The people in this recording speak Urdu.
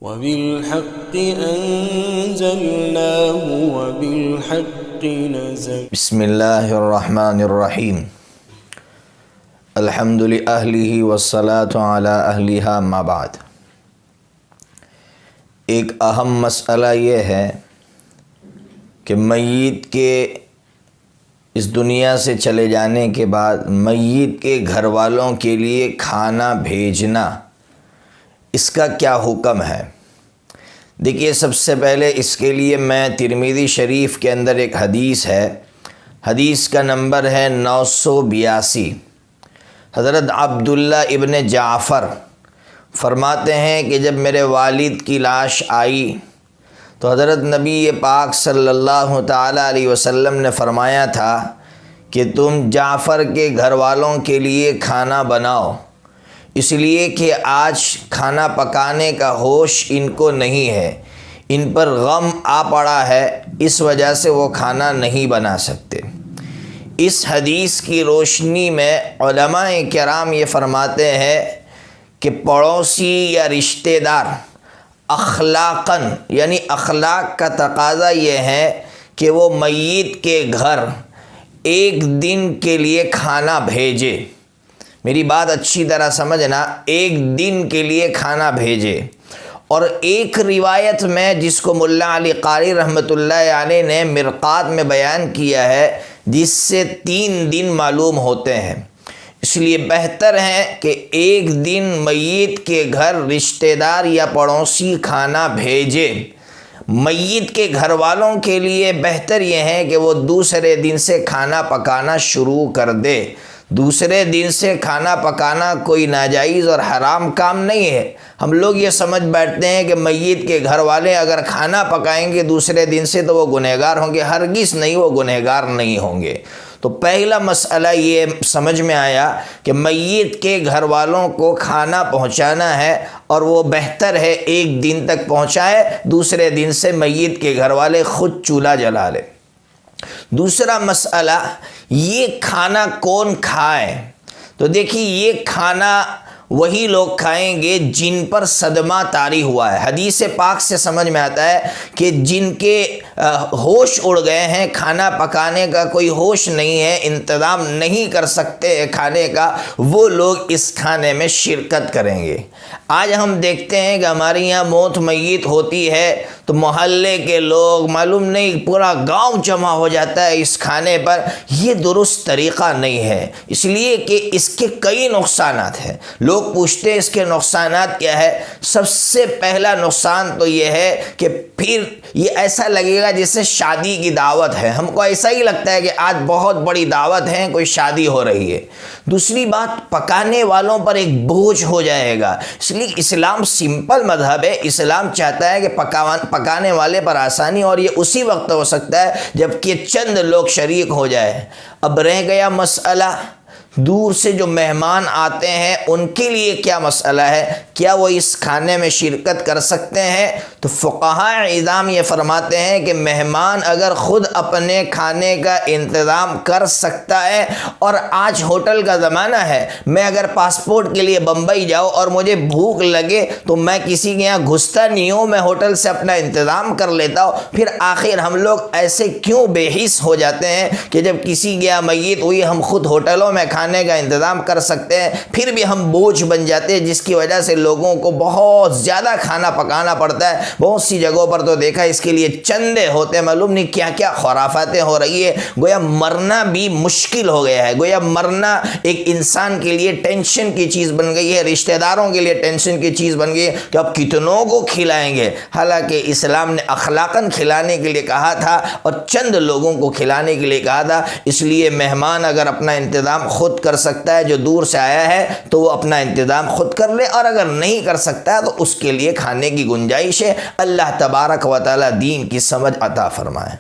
وبالحق أنزلناه وبالحق نزل. بسم اللہ الرحمن الرحیم. الحمد لأہلہ والصلاة علی اہلہا ما بعد. ایک اہم مسئلہ یہ ہے کہ میت کے اس دنیا سے چلے جانے کے بعد میت کے گھر والوں کے لیے کھانا بھیجنا، اس کا کیا حکم ہے؟ دیکھیے، سب سے پہلے اس کے لیے میں ترمذی شریف کے اندر ایک حدیث ہے، حدیث کا نمبر ہے 982. حضرت عبداللہ ابن جعفر فرماتے ہیں کہ جب میرے والد کی لاش آئی تو حضرت نبی پاک صلی اللہ تعالیٰ علیہ وسلم نے فرمایا تھا کہ تم جعفر کے گھر والوں کے لیے کھانا بناؤ، اس لیے کہ آج کھانا پکانے کا ہوش ان کو نہیں ہے، ان پر غم آ پڑا ہے، اس وجہ سے وہ کھانا نہیں بنا سکتے. اس حدیث کی روشنی میں علماء کرام یہ فرماتے ہیں کہ پڑوسی یا رشتہ دار اخلاقاً، یعنی اخلاق کا تقاضا یہ ہے کہ وہ میت کے گھر ایک دن کے لیے کھانا بھیجے. میری بات اچھی طرح سمجھنا، ایک دن کے لیے کھانا بھیجے. اور ایک روایت میں جس کو ملا علی قاری رحمۃ اللہ علیہ نے مرقات میں بیان کیا ہے، جس سے 3 دن معلوم ہوتے ہیں. اس لیے بہتر ہے کہ ایک دن میت کے گھر رشتہ دار یا پڑوسی کھانا بھیجے. میت کے گھر والوں کے لیے بہتر یہ ہے کہ وہ دوسرے دن سے کھانا پکانا شروع کر دے. دوسرے دن سے کھانا پکانا کوئی ناجائز اور حرام کام نہیں ہے. ہم لوگ یہ سمجھ بیٹھتے ہیں کہ میت کے گھر والے اگر کھانا پکائیں گے دوسرے دن سے تو وہ گنہگار ہوں گے. ہرگز نہیں، وہ گنہگار نہیں ہوں گے. تو پہلا مسئلہ یہ سمجھ میں آیا کہ میت کے گھر والوں کو کھانا پہنچانا ہے، اور وہ بہتر ہے ایک دن تک پہنچائے، دوسرے دن سے میت کے گھر والے خود چولہا جلا لے. دوسرا مسئلہ، یہ کھانا کون کھائے؟ تو دیکھیے، یہ کھانا وہی لوگ کھائیں گے جن پر صدمہ طاری ہوا ہے. حدیث پاک سے سمجھ میں آتا ہے کہ جن کے ہوش اڑ گئے ہیں، کھانا پکانے کا کوئی ہوش نہیں ہے، انتظام نہیں کر سکتے کھانے کا، وہ لوگ اس کھانے میں شرکت کریں گے. آج ہم دیکھتے ہیں کہ ہمارے یہاں موت میت ہوتی ہے تو محلے کے لوگ، معلوم نہیں پورا گاؤں جمع ہو جاتا ہے اس کھانے پر. یہ درست طریقہ نہیں ہے، اس لیے کہ اس کے کئی نقصانات ہیں. لوگ پوچھتے ہیں اس کے نقصانات کیا ہے؟ سب سے پہلا نقصان تو یہ ہے کہ پھر یہ ایسا لگے گا جیسے شادی کی دعوت ہے. ہم کو ایسا ہی لگتا ہے کہ آج بہت بڑی دعوت ہے، کوئی شادی ہو رہی ہے. دوسری بات، پکانے والوں پر ایک بوجھ ہو جائے گا. اس لیے اسلام سمپل مذہب ہے. اسلام چاہتا ہے کہ پکانے والے پر آسانی، اور یہ اسی وقت ہو سکتا ہے جب کہ چند لوگ شریک ہو جائے. اب رہ گیا مسئلہ دور سے جو مہمان آتے ہیں ان کے لیے کیا مسئلہ ہے؟ کیا وہ اس کھانے میں شرکت کر سکتے ہیں؟ تو فقہاء اعظام یہ فرماتے ہیں کہ مہمان اگر خود اپنے کھانے کا انتظام کر سکتا ہے، اور آج ہوٹل کا زمانہ ہے، میں اگر پاسپورٹ کے لیے بمبئی جاؤں اور مجھے بھوک لگے تو میں کسی کے یہاں گھستا نہیں ہوں، میں ہوٹل سے اپنا انتظام کر لیتا ہوں. پھر آخر ہم لوگ ایسے کیوں بے حس ہو جاتے ہیں کہ جب کسی کے یہاں میت ہوئی ہم خود ہوٹلوں میں کھانے کا انتظام کر سکتے ہیں، پھر بھی ہم بوجھ بن جاتے ہیں، جس کی وجہ سے لوگوں کو بہت زیادہ کھانا پکانا پڑتا ہے. بہت سی جگہوں پر تو دیکھا اس کے لیے چندے ہوتے ہیں، معلوم نہیں کیا کیا خرافاتیں ہو رہی ہے. گویا مرنا بھی مشکل ہو گیا ہے. گویا مرنا ایک انسان کے لیے ٹینشن کی چیز بن گئی ہے، رشتہ داروں کے لیے ٹینشن کی چیز بن گئی ہے کہ اب کتنوں کو کھلائیں گے. حالانکہ اسلام نے اخلاقاً کھلانے کے لیے کہا تھا اور چند لوگوں کو کھلانے کے لیے کہا تھا. اس لیے مہمان اگر اپنا انتظام خود کر سکتا ہے، جو دور سے آیا ہے، تو وہ اپنا انتظام خود کر لے، اور اگر نہیں کر سکتا ہے تو اس کے لیے کھانے کی گنجائش ہے. اللہ تبارک و تعالی دین کی سمجھ عطا فرمائے.